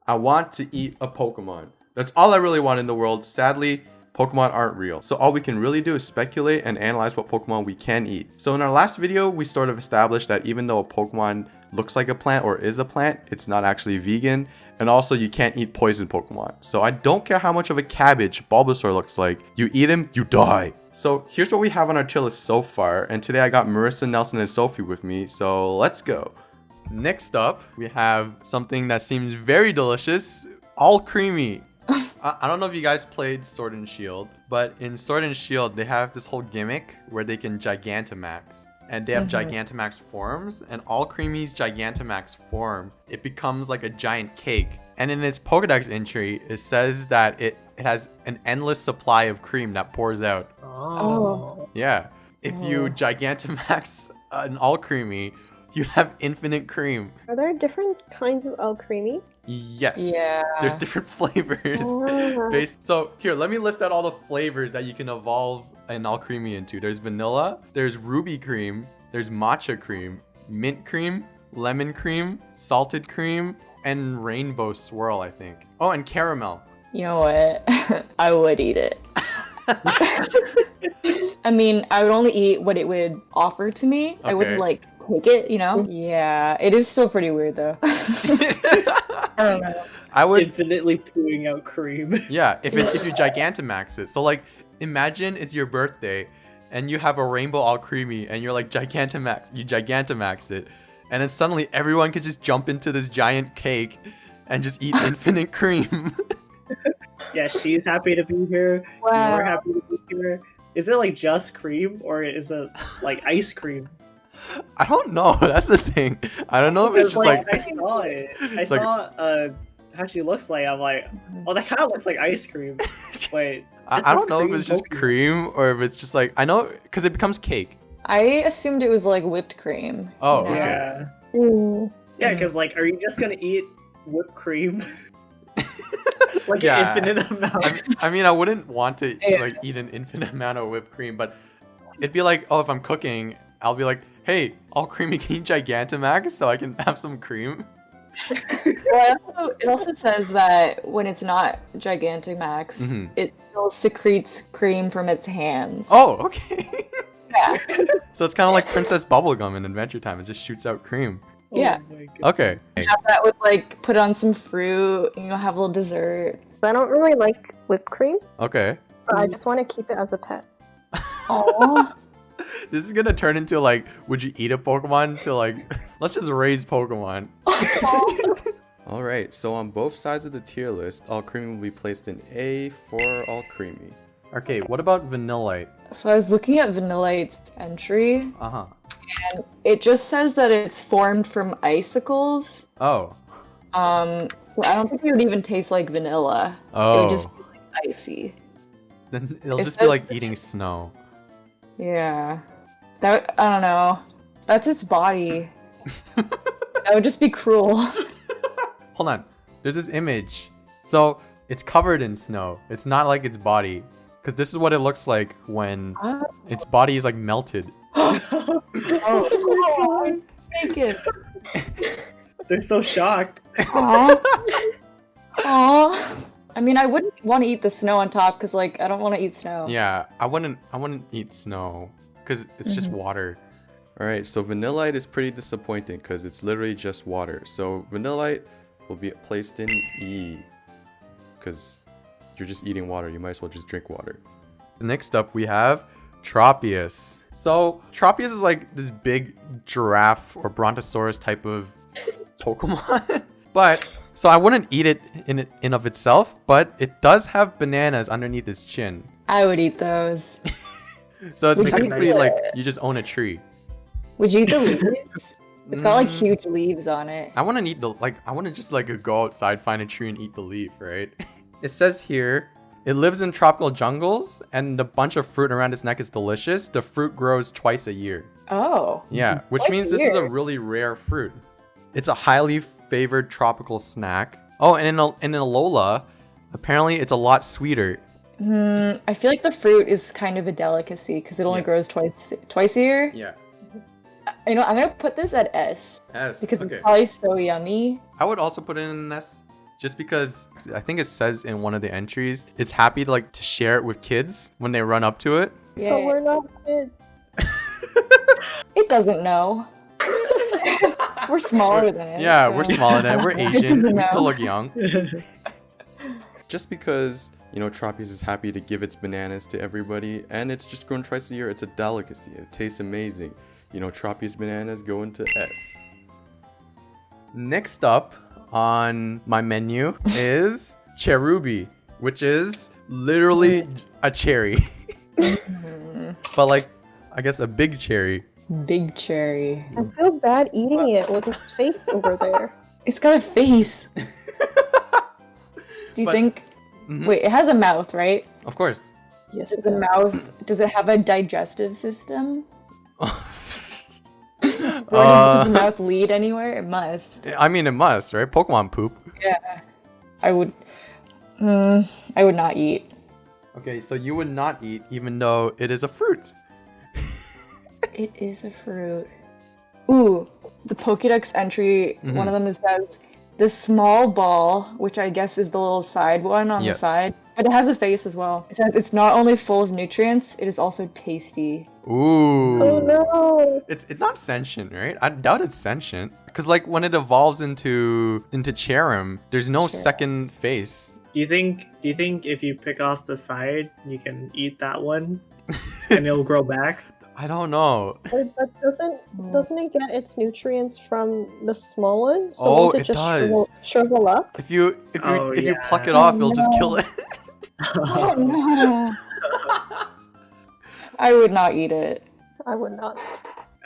I want to eat a Pokemon. That's all I really want in the world. Sadly, Pokemon aren't real. So all we can really do is speculate and analyze what Pokemon we can eat. So in our last video, we sort of established that even though a Pokemon looks like a plant or is a plant, it's not actually vegan. And also you can't eat poison Pokemon. So I don't care how much of a cabbage Bulbasaur looks like. You eat him, you die. So here's what we have on our tier list so far. And today I got Marisa, Nelson, and Sophie with me. So let's go. Next up, we have something that seems very delicious. All creamy. I don't know if you guys played Sword and Shield, but in Sword and Shield, they have this whole gimmick where they can Gigantamax. And they have Gigantamax forms, and All Creamy's Gigantamax form, it becomes like a giant cake. And in its Pokedex entry, it says that it has an endless supply of cream that pours out. Oh. Yeah. If you Gigantamax an All Creamy, you have infinite cream. Are there different kinds of All Creamy? Yes. Yeah. There's different flavors. So here, let me list out all the flavors that you can evolve an All Creamy into. There's vanilla, there's ruby cream, there's matcha cream, mint cream, lemon cream, salted cream, and rainbow swirl, I think. Oh, and caramel. You know what? I would eat it. I mean, I would only eat what it would offer to me. Okay. I wouldn't like take it, you know? Yeah, it is still pretty weird though. I don't know. I would infinitely pooing out cream. Yeah, if you Gigantamax it. So like, imagine it's your birthday, and you have a rainbow All Creamy, and you're like Gigantamax. You Gigantamax it, and then suddenly everyone could just jump into this giant cake, and just eat infinite cream. Yeah, she's happy to be here. Wow. You're happy to be here. Is it like just cream, or is it like ice cream? I don't know. That's the thing. I don't know if it's just like I saw it. I It's like- saw how she looks like. I'm like, oh, that kind of looks like ice cream. Wait, I don't know if it's just cream or if it's just like, I know because it becomes cake. I assumed it was like whipped cream. Oh, you know? okay. Yeah, yeah, because like, are you just gonna eat whipped cream? Like Yeah. an infinite amount. I mean, I wouldn't want to Yeah. like eat an infinite amount of whipped cream, but it'd be like, oh, if I'm cooking, I'll be like, hey, All Creamy, can you Gigantamax so I can have some cream? Well, it also says that when it's not Gigantamax, it still secretes cream from its hands. Oh, okay. Yeah. So it's kind of like Princess Bubblegum in Adventure Time. It just shoots out cream. Yeah. Oh my God. Okay. Have that with like put on some fruit, you know, have a little dessert. I don't really like whipped cream, Okay. but I just want to keep it as a pet. Aww. This is gonna turn into like, would you eat a Pokemon to like, let's just raise Pokemon. All right, so on both sides of the tier list, All Creamy will be placed in A for All Creamy. Okay, what about Vanillite? So I was looking at Vanillite's entry, Uh-huh. and it just says that it's formed from icicles. Oh. So I don't think it would even taste like vanilla. It Oh. would just be like, icy. Then it'll It just be says like that- eating snow. Yeah. That, I don't know. That's its body. That would just be cruel. Hold on. There's this image. So it's covered in snow. It's not like its body. Because this is what it looks like when its body is like melted. Oh, take it. They're so shocked. Aww. Aww. I mean, I wouldn't want to eat the snow on top because, like, I don't want to eat snow. Yeah, I wouldn't eat snow because it's just water. All right, so Vanillite is pretty disappointing because it's literally just water. So Vanillite will be placed in E because you're just eating water. You might as well just drink water. Next up, we have Tropius. So Tropius is like this big giraffe or brontosaurus type of Pokemon. But so I wouldn't eat it in of itself, but it does have bananas underneath its chin. I would eat those. So it's Would you technically eat like it? you just own a tree. Would you eat the leaves? It's got like huge leaves on it. I wouldn't eat I wouldn't just like go outside, find a tree and eat the leaf, right? It says here, it lives in tropical jungles and the bunch of fruit around its neck is delicious. The fruit grows twice a year. Oh. Yeah, which Twice means a this is a year. really rare fruit. It's a highly favored tropical snack. Oh, and in Alola, apparently it's a lot sweeter. I feel like the fruit is kind of a delicacy because it only Yes. grows twice a year. Yeah. You know, I'm gonna put this at S S. because Okay. it's probably so yummy. I would also put it in an S Just because I think it says in one of the entries, it's happy to like to share it with kids when they run up to it. Yeah. But we're not kids. It doesn't know. We're smaller than it. Yeah, so- we're smaller than it. We're Asian. We No. still look young. Just because, you know, Tropius is happy to give its bananas to everybody, and it's just grown twice a year. It's a delicacy. It tastes amazing. You know, Tropius bananas go into S. Next up on my menu is Cherubi, which is literally a cherry. But like, I guess a big cherry. Big cherry. I feel bad eating it with its face over there. It's got a face. Do you But- think? Mhm. Wait, it has a mouth, right? Of course. Yes, Does it the does. mouth? Does it have a digestive system? Or does the mouth lead anywhere? It must. I mean, it must, right? Pokemon poop. Yeah. I would. I would not eat. Okay, so you would not eat even though it is a fruit. It is a fruit. Ooh, the Pokédex entry. One of them says the small ball, which I guess is the little side one on Yes. the side, but it has a face as well. It says it's not only full of nutrients, it is also tasty. Ooh. Oh no! It's not sentient, right? I doubt it's sentient. Because like when it evolves into Cherum, there's no Sure. second face. Do you think if you pick off the side, you can eat that one, and it'll grow back? I don't know. But doesn't it get its nutrients from the small one? So Oh, won't it it just does. shrivel up? If you Oh, if you yeah. pluck it off, it'll just no. kill it. Oh no! I would not eat it. I would not.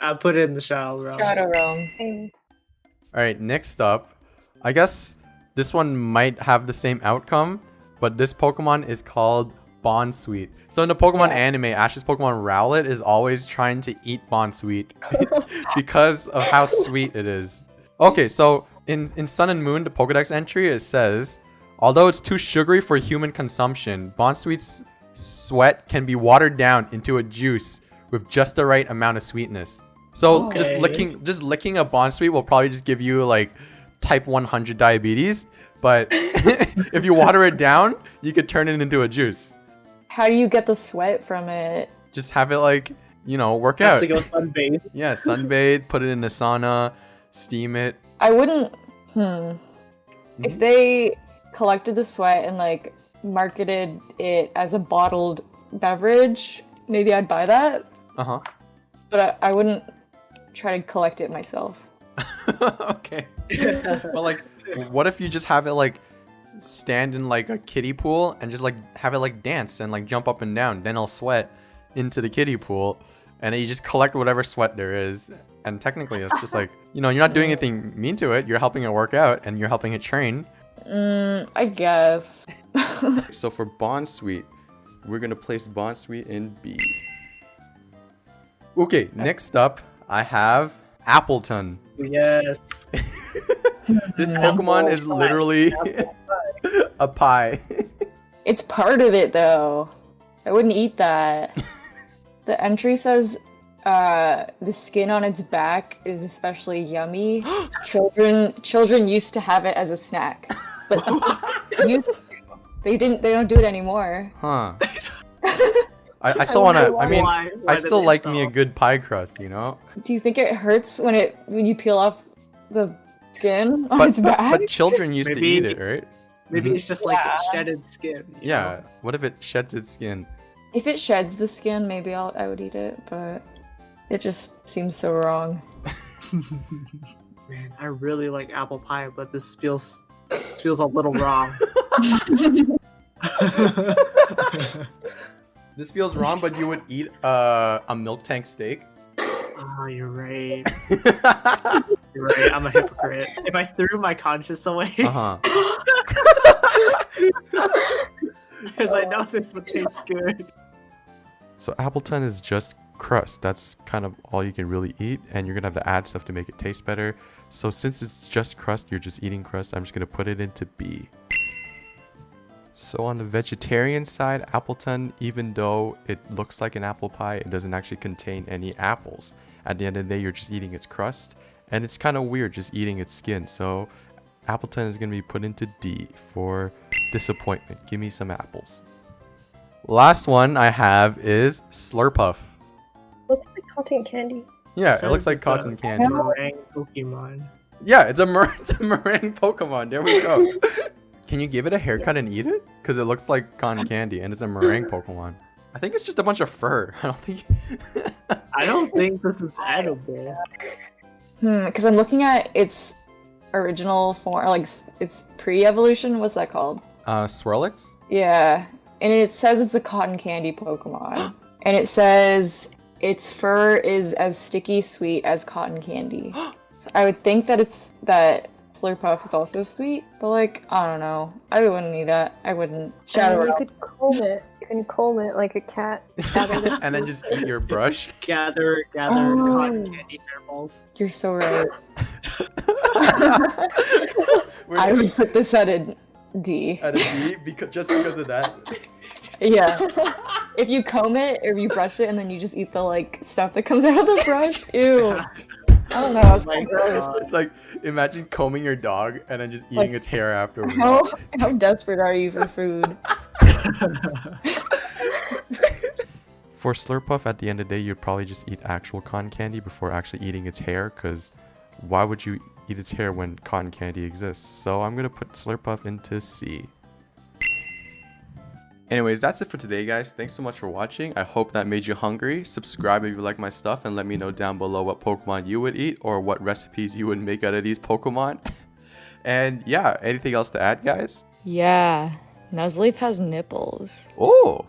I put it in the Shadow Realm. Shadow Realm. All right, next up, I guess this one might have the same outcome, but this Pokemon is called Bonsweet. So in the Pokemon Yeah. anime, Ash's Pokemon Rowlet is always trying to eat Bonsweet because of how sweet it is. Okay, so in Sun and Moon, the Pokedex entry, it says, although it's too sugary for human consumption, Bonsweet's sweat can be watered down into a juice with just the right amount of sweetness. So just Okay. licking a Bonsweet will probably just give you like type 100 diabetes, but if you water it down, you could turn it into a juice. How do you get the sweat from it? Just have it like, you know, work Has out. to go sunbathe. Yeah, sunbathe, put it in the sauna, steam it. I wouldn't. If they collected the sweat and like marketed it as a bottled beverage, maybe I'd buy that. Uh-huh. But I wouldn't try to collect it myself. Okay. But like, what if you just have it like stand in like a kiddie pool and just like have it like dance and like jump up and down, then it'll sweat into the kiddie pool, and then you just collect whatever sweat there is, and technically it's just like, you know, you're not doing anything mean to it, you're helping it work out and you're helping it train. I guess. So for Bonsweet, we're gonna place Bonsweet in B. Okay, next up I have Appleton. Yes. This Pokemon is literally a pie. It's part of it though. I wouldn't eat that. The entry says the skin on its back is especially yummy. Children used to have it as a snack, but they don't do it anymore. Huh. I still wanna, I mean, Why I did still they like me a stop? good pie crust, you know? Do you think it hurts when you peel off the skin on its back? But children used to Maybe- eat it, right? Maybe Mhm. it's just like Yeah. shedded skin. you Yeah. know? What if it sheds its skin? If it sheds the skin, maybe I would eat it, but it just seems so wrong. Man, I really like apple pie, but this feels a little wrong. This feels wrong, but you would eat a milk tank steak? Oh, you're right. You're right. I'm a hypocrite. If I threw my conscience away, Uh-huh. because I know this would taste good. So Appleton is just crust. That's kind of all you can really eat, and you're gonna have to add stuff to make it taste better. So since it's just crust, you're just eating crust, I'm just gonna put it into B. So on the vegetarian side, Appleton, even though it looks like an apple pie, it doesn't actually contain any apples. At the end of the day, you're just eating its crust, and it's kind of weird just eating its skin. So Appleton is going to be put into D for disappointment. Give me some apples. Last one I have is Slurpuff. Looks like cotton candy. Yeah, it Says looks like it's cotton a candy. meringue Pokemon. Yeah, it's a meringue Pokemon. There we go. Can you give it a haircut and eat it? Because it looks like cotton candy and it's a meringue Pokemon. I think it's just a bunch of fur. I don't think... I don't think this is edible. Because I'm looking at its original form, like its pre-evolution. What's that called? Swirlix? Yeah, and it says it's a cotton candy Pokemon, and it says its fur is as sticky sweet as cotton candy. So I would think that Slurpuff is also sweet, but like I don't know. I wouldn't eat that. I wouldn't. Shadow You Realm. could comb it. You can comb it like a cat. And then just eat your brush? Gather Oh. cotton candy hairballs. You're so right. We're I just would put this at a D. at a D just because of that. Yeah. If you comb it or you brush it and then you just eat the like stuff that comes out of the brush, ew. I don't know. It's Oh my so gross. God. It's like, imagine combing your dog and then just eating its hair afterwards. How desperate are you for food? For Slurpuff, at the end of the day, you'd probably just eat actual cotton candy before actually eating its hair, because why would you eat its hair when cotton candy exists? So I'm going to put Slurpuff into C. Anyways, that's it for today, guys. Thanks so much for watching. I hope that made you hungry. Subscribe if you like my stuff and let me know down below what Pokemon you would eat or what recipes you would make out of these Pokemon. And yeah, anything else to add, guys? Yeah, Nuzleaf has nipples. Oh!